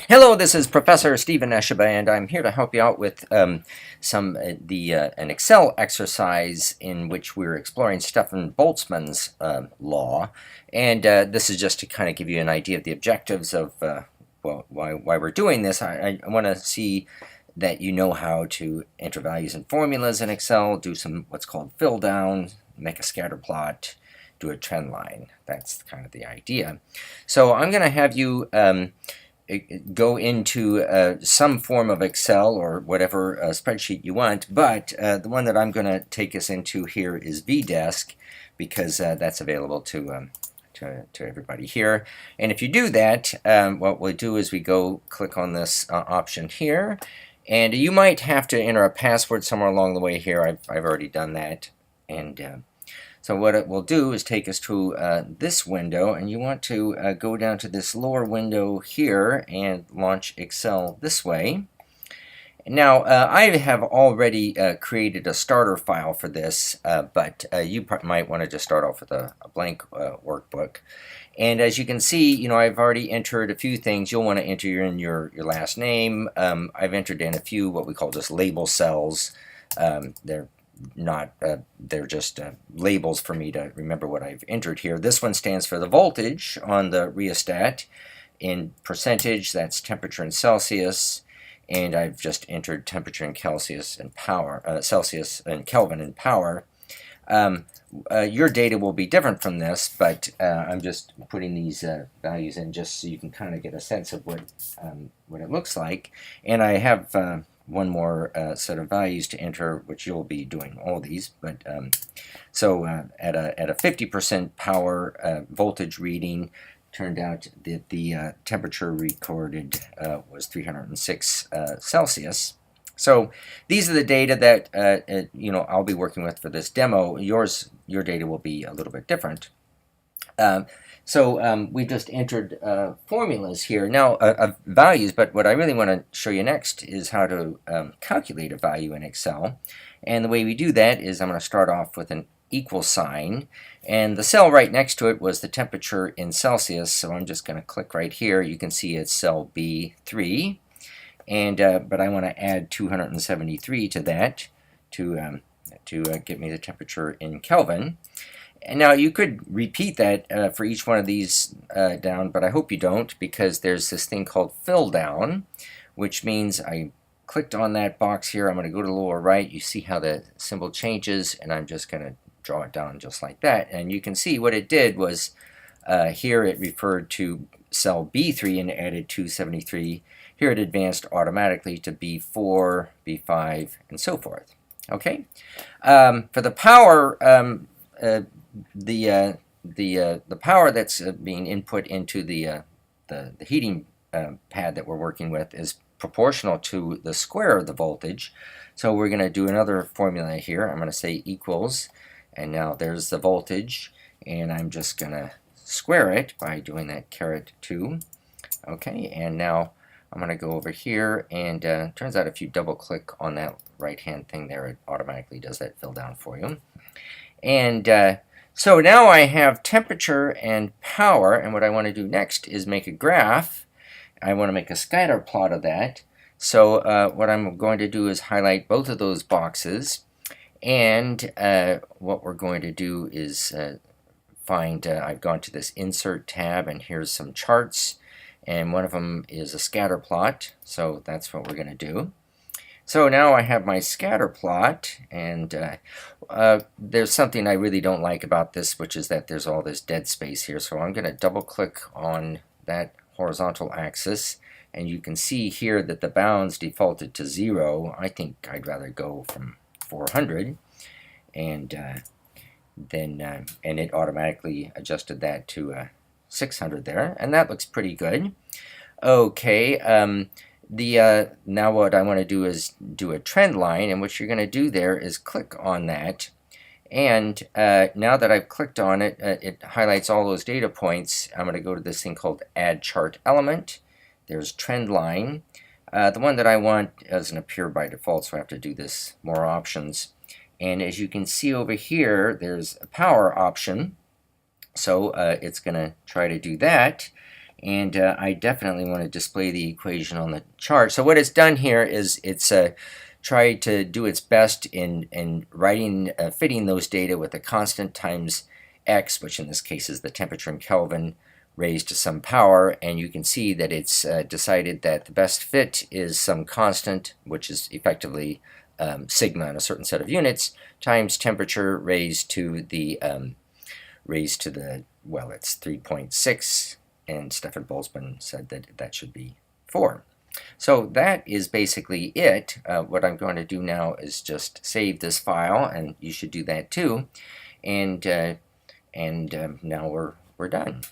Hello, this is Professor Stephen Esheba, and I'm here to help you out with an Excel exercise in which we're exploring Stefan Boltzmann's law, and this is just to kind of give you an idea of the objectives of why we're doing this. I want to see that you know how to enter values and formulas in Excel, do some what's called fill down, make a scatter plot, do a trend line. That's kind of the idea. So I'm going to have you go into some form of Excel or whatever spreadsheet you want, but the one that I'm going to take us into here is VDesk, because that's available to everybody here. And if you do that, what we'll do is we go click on this option here, and you might have to enter a password somewhere along the way here. I've already done that. And so what it will do is take us to this window, and you want to go down to this lower window here and launch Excel this way. Now, I have already created a starter file for this, but you might want to just start off with a blank workbook. And as you can see, I've already entered a few things. You'll want to enter in your last name. I've entered in a few what we call just label cells. They're just labels for me to remember what I've entered here. This one stands for the voltage on the rheostat. In percentage, that's temperature in Celsius, and I've just entered temperature in Celsius and power, Celsius and Kelvin and power. Your data will be different from this, but I'm just putting these values in just so you can kind of get a sense of what it looks like. And I have one more set of values to enter, which you'll be doing all these. But so at a 50% power voltage reading, turned out that the temperature recorded was 306 Celsius. So these are the data that I'll be working with for this demo. Your data will be a little bit different. So we just entered formulas here, now values, but what I really want to show you next is how to calculate a value in Excel. And the way we do that is I'm going to start off with an equal sign, and the cell right next to it was the temperature in Celsius, so I'm just going to click right here. You can see it's cell B3, and but I want to add 273 to that to get me the temperature in Kelvin. And now you could repeat that for each one of these down, but I hope you don't, because there's this thing called fill down, which means I clicked on that box here. I'm going to go to the lower right. You see how the symbol changes, and I'm just going to draw it down just like that. And you can see what it did was here it referred to cell B3 and added 273. Here it advanced automatically to B4, B5, and so forth. Okay. For the power, the power that's being input into the heating pad that we're working with is proportional to the square of the voltage. So we're going to do another formula here. I'm going to say equals, and now there's the voltage, and I'm just going to square it by doing that caret 2. Okay, and now I'm going to go over here, and turns out if you double click on that right hand thing there, it automatically does that fill down for you. And so now I have temperature and power, and what I want to do next is make a graph. I want to make a scatter plot of that. So what I'm going to do is highlight both of those boxes, and what we're going to do is find, I've gone to this Insert tab, and here's some charts, and one of them is a scatter plot, so that's what we're going to do. So now I have my scatter plot, and there's something I really don't like about this, which is that there's all this dead space here. So I'm going to double click on that horizontal axis, and you can see here that the bounds defaulted to 0. I think I'd rather go from 400, and then it automatically adjusted that to 600 there, and that looks pretty good. Okay. Now what I want to do is do a trend line, and what you're going to do there is click on that, and now that I've clicked on it, it highlights all those data points. I'm going to go to this thing called Add Chart Element. There's Trend Line. The one that I want doesn't appear by default, so I have to do this more options. And as you can see over here, there's a power option, so it's going to try to do that. And I definitely want to display the equation on the chart. So what it's done here is it's tried to do its best in writing, fitting those data with a constant times x, which in this case is the temperature in Kelvin, raised to some power, and you can see that it's decided that the best fit is some constant, which is effectively sigma on a certain set of units, times temperature raised to the well, it's 3.6, and Stefan Boltzmann said that that should be 4. So that is basically it. What I'm going to do now is just save this file, and you should do that too. And now we're done.